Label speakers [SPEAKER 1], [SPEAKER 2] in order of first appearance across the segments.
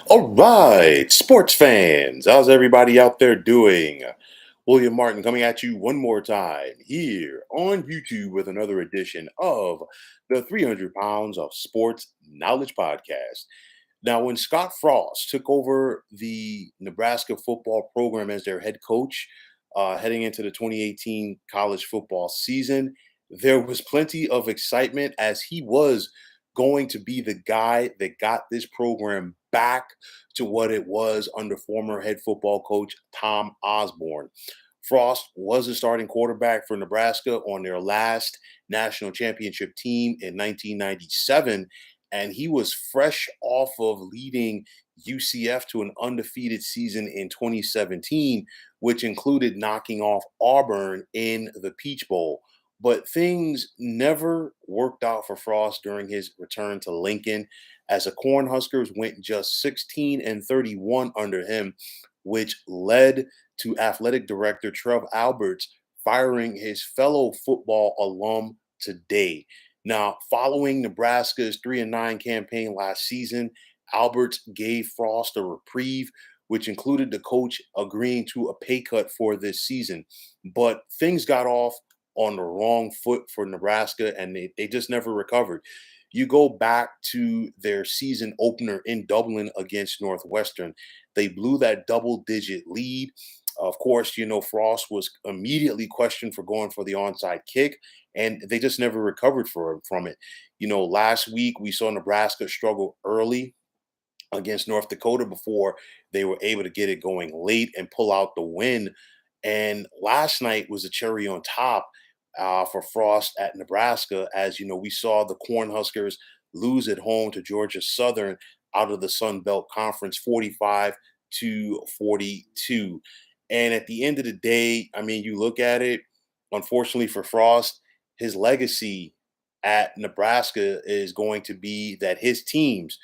[SPEAKER 1] All right, sports fans, how's everybody out there doing? William Martin coming at you one more time here on YouTube with another edition of the 300 Pounds of Sports Knowledge Podcast. Now, when Scott Frost took over the Nebraska football program as their head coach, heading into the 2018 college football season, there was plenty of excitement as he was going to be the guy that got this program back to what it was under former head football coach Tom Osborne. Frost was the starting quarterback for Nebraska on their last national championship team in 1997, and he was fresh off of leading UCF to an undefeated season in 2017, which included knocking off Auburn in the Peach Bowl. But things never worked out for Frost during his return to Lincoln, as the Cornhuskers went just 16-31 under him, which led to athletic director Trev Alberts firing his fellow football alum today. Now, following Nebraska's 3-9 campaign last season, Alberts gave Frost a reprieve, which included the coach agreeing to a pay cut for this season. But things got off on the wrong foot for Nebraska, and they just never recovered. You go back to their season opener in Dublin against Northwestern. They blew that double digit lead. Of course, Frost was immediately questioned for going for the onside kick, and they just never recovered from it. Last week we saw Nebraska struggle early against North Dakota before they were able to get it going late and pull out the win. And last night was a cherry on top for Frost at Nebraska, as we saw the Cornhuskers lose at home to Georgia Southern out of the Sun Belt Conference 45-42. And at the end of the day, I mean, you look at it, unfortunately for Frost, his legacy at Nebraska is going to be that his teams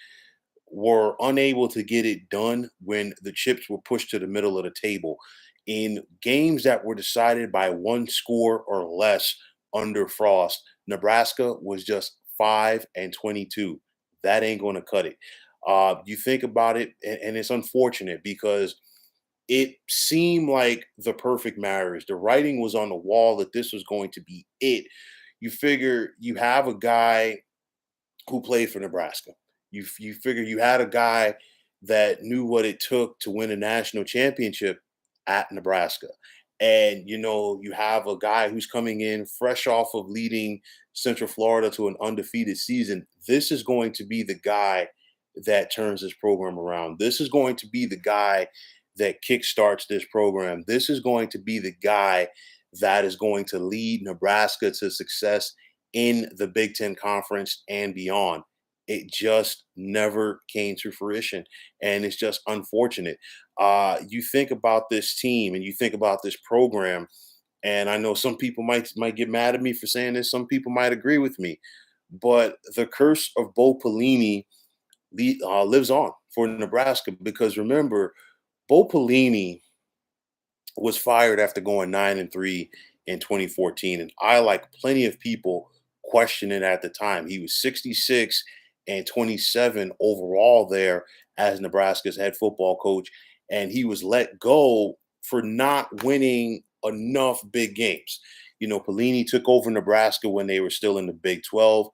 [SPEAKER 1] were unable to get it done when the chips were pushed to the middle of the table. In games that were decided by one score or less under Frost, Nebraska was just 5-22. That ain't going to cut it. You think about it, and it's unfortunate because it seemed like the perfect marriage. The writing was on the wall that this was going to be it. You figure you have a guy who played for Nebraska. You figure you had a guy that knew what it took to win a national championship at Nebraska. And you have a guy who's coming in fresh off of leading Central Florida to an undefeated season. This is going to be the guy that turns this program around. This is going to be the guy that kickstarts this program. This is going to be the guy that is going to lead Nebraska to success in the Big Ten Conference and beyond. It just never came to fruition. And it's just unfortunate. You think about this team and you think about this program, and I know some people might get mad at me for saying this. Some people might agree with me, but the curse of Beau Pellini lives on for Nebraska because remember, Beau Pellini was fired after going 9-3 in 2014, and I, like plenty of people, questioned it at the time. He was 66-27 overall there as Nebraska's head football coach, and he was let go for not winning enough big games. Pellini took over Nebraska when they were still in the Big 12,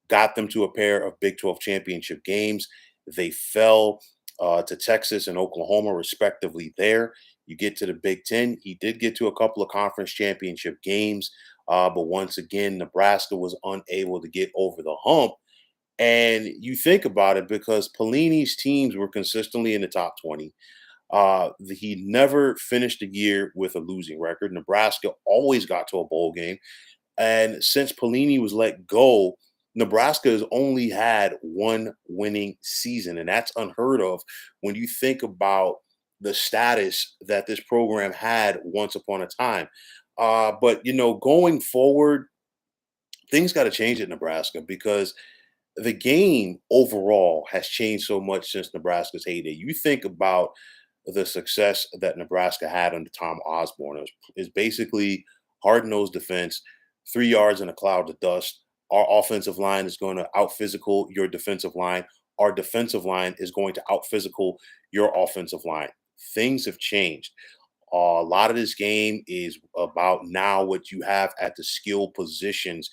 [SPEAKER 1] got them to a pair of Big 12 championship games. They fell to Texas and Oklahoma, respectively, there. You get to the Big Ten. He did get to a couple of conference championship games, but once again, Nebraska was unable to get over the hump. And you think about it because Pellini's teams were consistently in the top 20. He never finished a year with a losing record. Nebraska always got to a bowl game. And since Pellini was let go, Nebraska has only had one winning season, and that's unheard of when you think about the status that this program had once upon a time. But going forward, things got to change at Nebraska because the game overall has changed so much since Nebraska's heyday. You think about the success that Nebraska had under Tom Osborne. It's basically hard nosed defense, 3 yards in a cloud of dust. Our offensive line is going to out physical your defensive line our defensive line is going to out physical your offensive line. Things have changed. A lot of this game is about now what you have at the skill positions.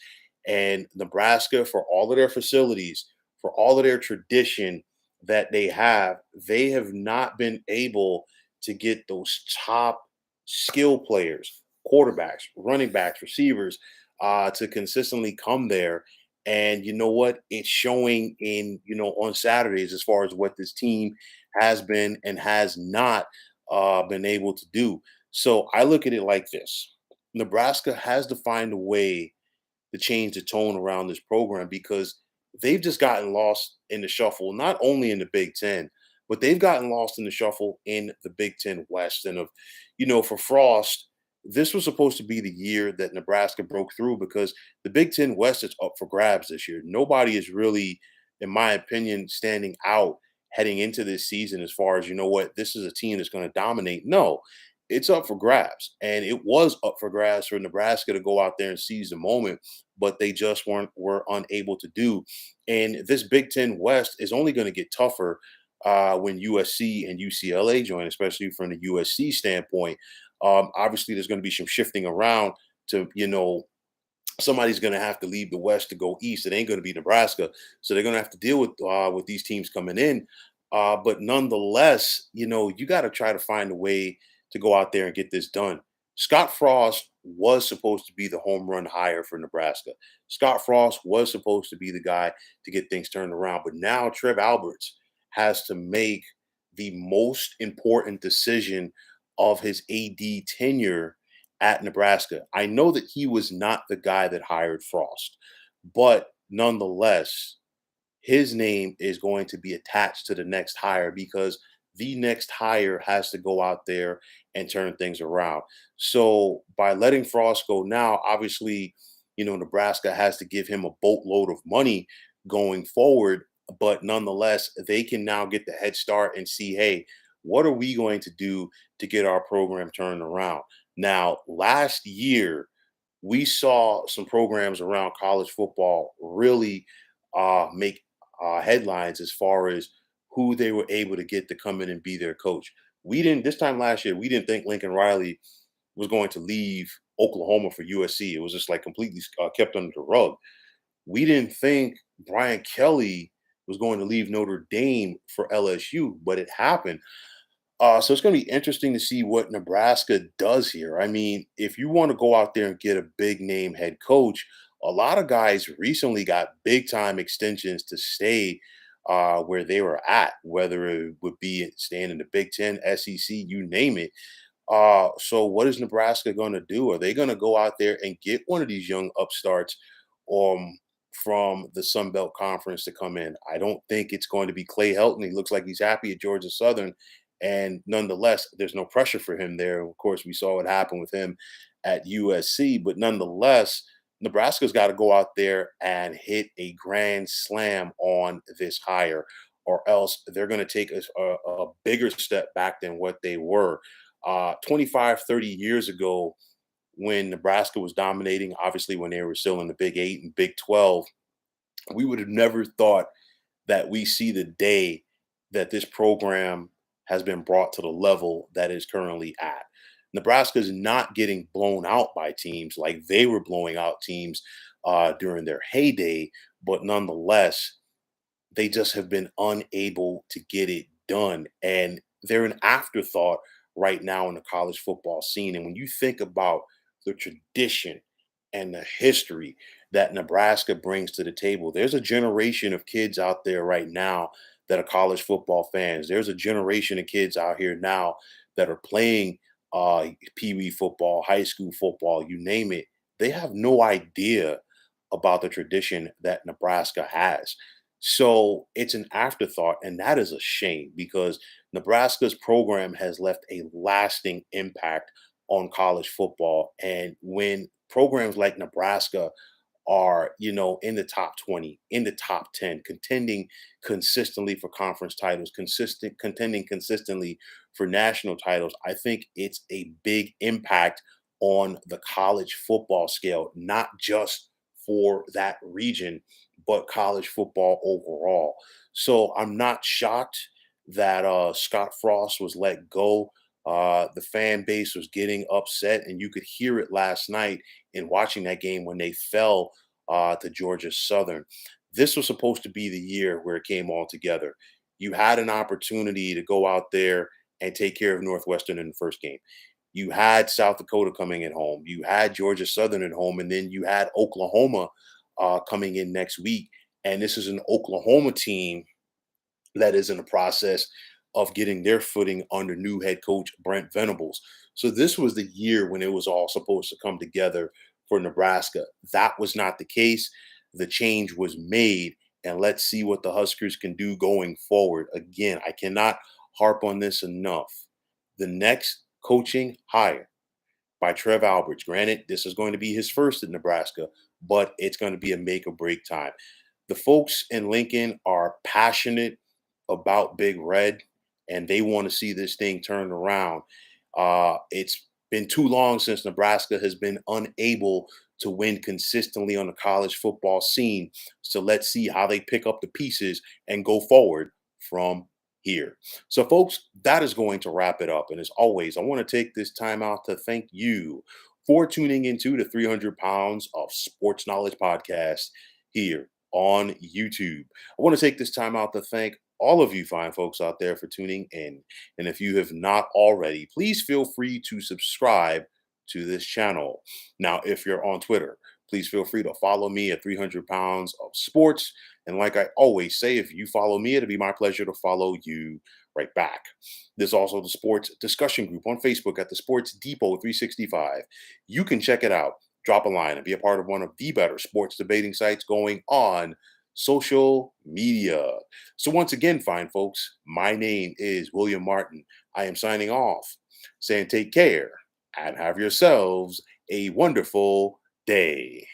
[SPEAKER 1] And Nebraska, for all of their facilities, for all of their tradition that they have not been able to get those top skill players, quarterbacks, running backs, receivers, to consistently come there. And you know what? It's showing in, on Saturdays as far as what this team has been and has not been able to do. So I look at it like this: Nebraska has to find a way to change the tone around this program because they've just gotten lost in the shuffle, not only in the Big Ten, but they've gotten lost in the shuffle in the Big Ten West. And for Frost, this was supposed to be the year that Nebraska broke through because the Big Ten West is up for grabs this year. Nobody is really, in my opinion, standing out heading into this season as far as, this is a team that's going to dominate. No, it's up for grabs. And it was up for grabs for Nebraska to go out there and seize the moment, but they just were unable to do. And this Big Ten West is only going to get tougher when USC and UCLA join, especially from the USC standpoint. Obviously, there's going to be some shifting around to, somebody's going to have to leave the West to go East. It ain't going to be Nebraska, so they're going to have to deal with these teams coming in. But nonetheless, you got to try to find a way to go out there and get this done. Scott Frost was supposed to be the home run hire for Nebraska. Scott Frost was supposed to be the guy to get things turned around. But now Trev Alberts has to make the most important decision of his AD tenure at Nebraska. I know that he was not the guy that hired Frost, but nonetheless, his name is going to be attached to the next hire because the next hire has to go out there and turn things around. So by letting Frost go now, obviously, Nebraska has to give him a boatload of money going forward. But nonetheless, they can now get the head start and see, hey, what are we going to do to get our program turned around? Now, last year, we saw some programs around college football really make headlines as far as who they were able to get to come in and be their coach. We didn't this time last year. We didn't think Lincoln Riley was going to leave Oklahoma for USC. It was just like completely kept under the rug. We didn't think Brian Kelly was going to leave Notre Dame for LSU, but it happened. So it's going to be interesting to see what Nebraska does here. I mean, if you want to go out there and get a big name head coach, a lot of guys recently got big time extensions to stay where they were at, whether it would be staying in the Big Ten, SEC, you name it. So what is Nebraska going to do? Are they going to go out there and get one of these young upstarts from the Sun Belt Conference to come in? I don't think it's going to be Clay Helton. He looks like he's happy at Georgia Southern. And nonetheless, there's no pressure for him there. Of course, we saw what happened with him at USC. But nonetheless, Nebraska's got to go out there and hit a grand slam on this hire, or else they're going to take a bigger step back than what they were. 25, 30 years ago, when Nebraska was dominating, obviously when they were still in the Big 8 and Big 12, we would have never thought that we see the day that this program has been brought to the level that is currently at. Nebraska is not getting blown out by teams like they were blowing out teams during their heyday, but nonetheless, they just have been unable to get it done. And they're an afterthought right now in the college football scene. And when you think about the tradition and the history that Nebraska brings to the table, there's a generation of kids out there right now that are college football fans. There's a generation of kids out here now that are playing pee wee football, high school football, you name it. They have no idea about the tradition that Nebraska has. So it's an afterthought, and that is a shame because Nebraska's program has left a lasting impact on college football. And when programs like Nebraska are, in the top 20, in the top 10, contending consistently for conference titles, contending consistently for national titles, I think it's a big impact on the college football scale, not just for that region, but college football overall. So I'm not shocked that Scott Frost was let go. The fan base was getting upset, and you could hear it last night in watching that game when they fell to Georgia Southern. This was supposed to be the year where it came all together. You had an opportunity to go out there and take care of Northwestern in the first game. You had South Dakota coming at home. You had Georgia Southern at home, and then you had Oklahoma coming in next week. And this is an Oklahoma team that is in the process of getting their footing under new head coach Brent Venables. So this was the year when it was all supposed to come together for Nebraska. That was not the case. The change was made, and let's see what the Huskers can do going forward. Again, I cannot harp on this enough. The next coaching hire by Trev Alberts. Granted, this is going to be his first in Nebraska, but it's going to be a make or break time. The folks in Lincoln are passionate about Big Red, and they want to see this thing turned around. It's been too long since Nebraska has been unable to win consistently on the college football scene. So let's see how they pick up the pieces and go forward from here. So, folks, that is going to wrap it up. And as always, I want to take this time out to thank you for tuning into the 300 Pounds of Sports Knowledge podcast here on YouTube. I want to take this time out to thank all of you fine folks out there for tuning in. And if you have not already, please feel free to subscribe to this channel. Now, if you're on Twitter, please feel free to follow me at 300 Pounds of Sports. And like I always say, if you follow me, it'll be my pleasure to follow you right back. There's also the sports discussion group on Facebook at the Sports Depot 365. You can check it out, drop a line, and be a part of one of the better sports debating sites going on social media. So once again, fine folks, my name is William Martin. I am signing off, saying take care and have yourselves a wonderful day.